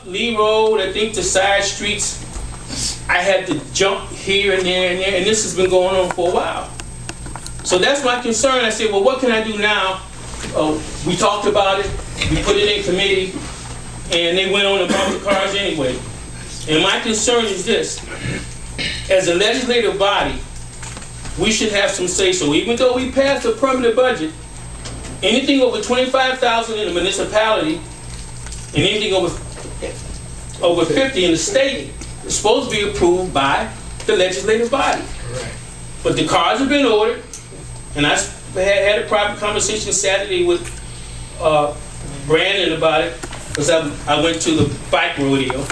Lee Road, I think the side streets, I had to jump here and there and there, and this has been going on for a while. So that's my concern. I said, well, what can I do now? We talked about it, we put it in committee, and they went on about the cars anyway. And my concern is this: as a legislative body, we should have some say-so. Even though we passed a permanent budget, anything over $25,000 in the municipality and anything over 50 in the state is supposed to be approved by the legislative body. But the cars have been ordered, and I had a private conversation Saturday with Brandon about it, because I went to the bike rodeo.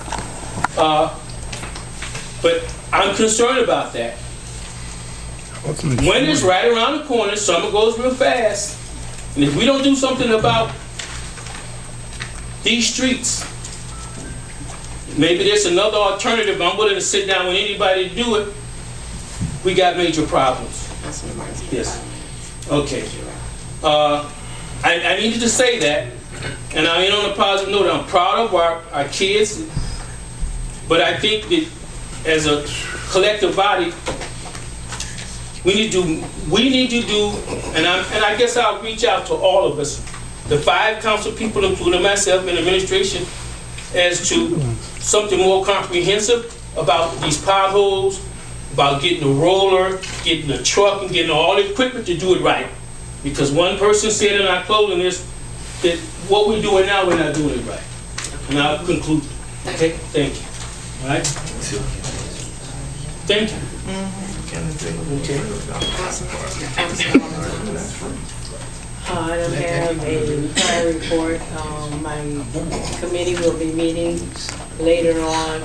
But I'm concerned about that. Winter is right around the corner. Summer goes real fast. And if we don't do something about these streets, maybe there's another alternative. I'm willing to sit down with anybody to do it. We got major problems. Yes. Okay. I needed to say that. And I mean, on a positive note, I'm proud of our kids. But I think that as a collective body, we need to do, and I guess I'll reach out to all of us, the 5 council people, including myself and administration, as to something more comprehensive about these potholes, about getting a roller, getting a truck, and getting all the equipment to do it right. Because one person said in our closing is that what we're doing now, we're not doing it right. And I'll conclude. Okay, thank you. All right? Thank you. Okay. I don't have a prior report. My committee will be meeting later on.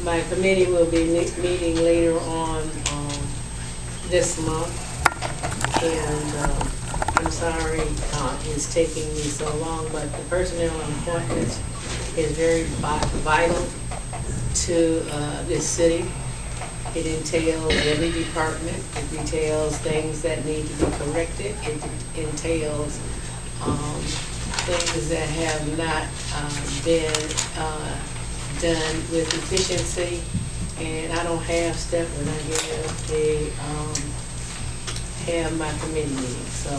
My committee will be meeting later on this month, and I'm sorry it's taking me so long, but the personnel appointment is very vital to this city. It entails every department. It entails things that need to be corrected. It entails things that have not been done with efficiency. And I don't have stuff when I have my committee meeting. So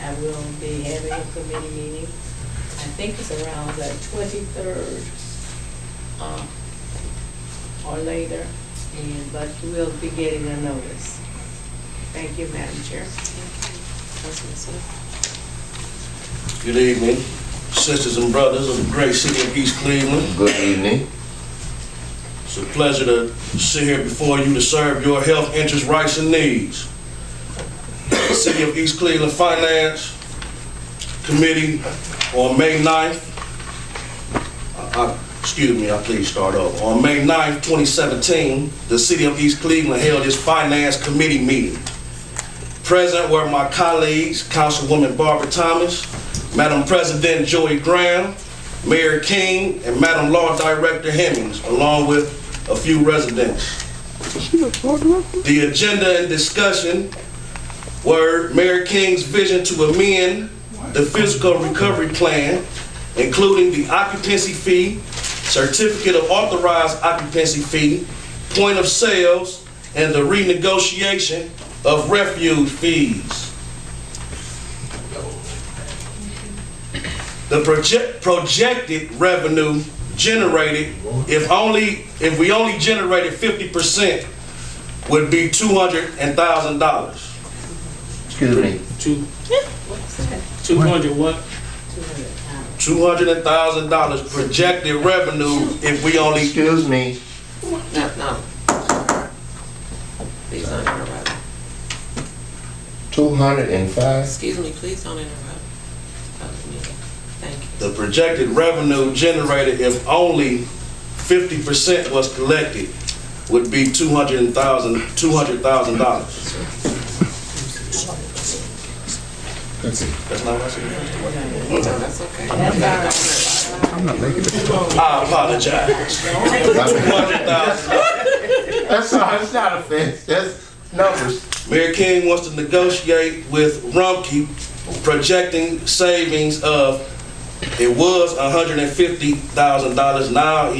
I will be having a committee meeting. I think it's around the 23rd or later, but we'll be getting a notice. Thank you, Madam Chair. Good evening, sisters and brothers of the great city of East Cleveland. Good evening. It's a pleasure to sit here before you to serve your health, interests, rights, and needs. The City of East Cleveland Finance Committee on May 9th, I'll please start over. On May 9th, 2017, the City of East Cleveland held its Finance Committee meeting. Present were my colleagues, Councilwoman Barbara Thomas, Madam President Joei Graham, Mayor King, and Madam Law Director Hemmings, along with a few residents. The agenda and discussion were Mayor King's vision to amend the physical recovery plan, including the occupancy fee, certificate of authorized occupancy fee, point of sales, and the renegotiation of refuge fees. The projected revenue generated, if we only generated 50%, would be $200,000. Excuse me. 200 what? $200,000 projected revenue if we only. Excuse me. No. Please don't interrupt. 205. Excuse me, please don't interrupt. Thank you. The projected revenue generated if only 50% was collected would be $200,000. That's it. That's not what I said. No, that's okay. I'm not making it. I apologize. $200,000. That's not offense. That's numbers. Mayor King wants to negotiate with Rumpke, projecting savings of, it was $150,000. Now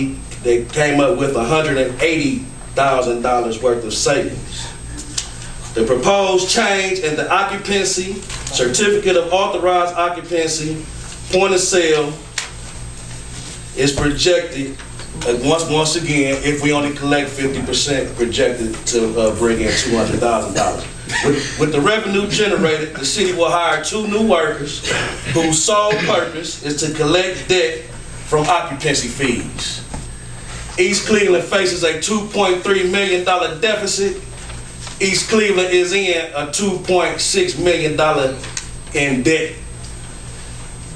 they came up with $180,000 worth of savings. The proposed change in the occupancy, certificate of authorized occupancy, point of sale is projected, once again, if we only collect 50%, projected to bring in $200,000. With the revenue generated, the city will hire 2 new workers whose sole purpose is to collect debt from occupancy fees. East Cleveland faces a $2.3 million deficit. East Cleveland is in a $2.6 million in debt.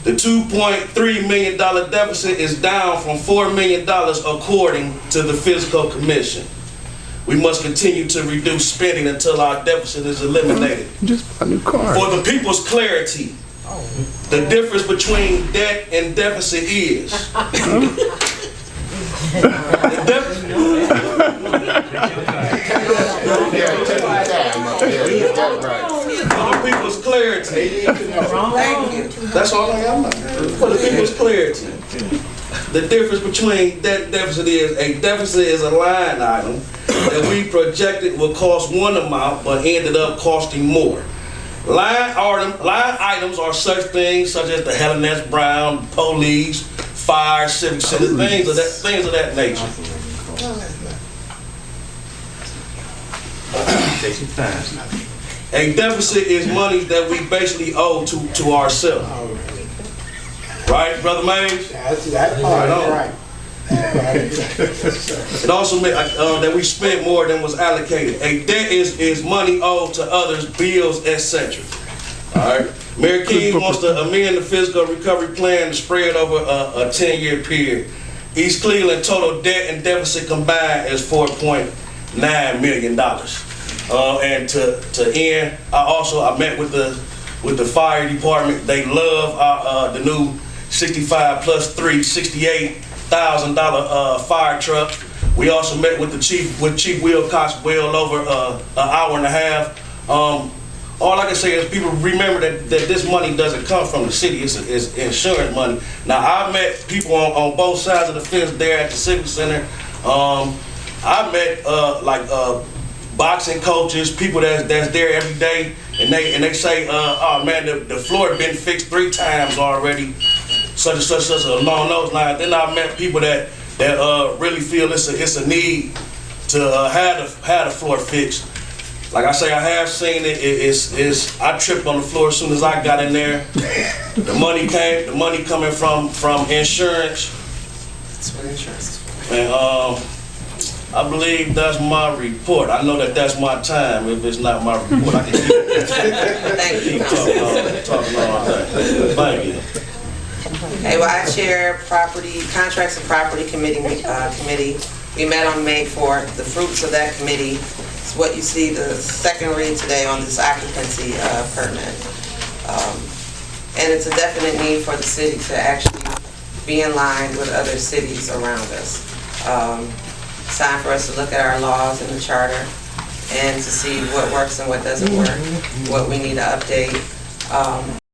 The $2.3 million deficit is down from $4 million according to the Fiscal Commission. We must continue to reduce spending until our deficit is eliminated. Just buy a new car. For the people's clarity, the difference between debt and deficit is for the people's clarity. Thank you. That's all I am. For the people's clarity, the difference between debt and deficit is a deficit is a line item that we projected will cost one amount but ended up costing more. Line items are such things such as the Helen S. Brown, police, fire, civic center, things of that nature. A deficit is money that we basically owe to ourselves. Right, Brother Mays? Right. It also meant that we spent more than was allocated. A debt is money owed to others, bills, etc. All right. Mayor King wants to amend the fiscal recovery plan to spread over a 10-year period. East Cleveland total debt and deficit combined is $4.9 million. And to end, I met with the fire department. They love the new 65 plus 3, $68,000 fire truck. We also met with Chief Wilcox well over an hour and a half. All I can say is people remember that this money doesn't come from the city, it's insurance money. Now, I met people on both sides of the fence there at the Civic Center. I met boxing coaches, people that's there every day, and they say, oh man, the floor been fixed 3 times already, such along those lines. Then I met people that really feel it's a need to have the floor fixed. Like I say, I have seen it. I tripped on the floor as soon as I got in there. The money coming from insurance. That's what insurance is for. And I believe that's my report. I know that's my time. If it's not my report, I can keep talking all day. Thank you. Okay, well, I chair Contracts and Property Committee. We met on May 4th. The fruits of that committee is what you see the second read today on this occupancy permit. And it's a definite need for the city to actually be in line with other cities around us. It's time for us to look at our laws and the charter and to see what works and what doesn't work, what we need to update.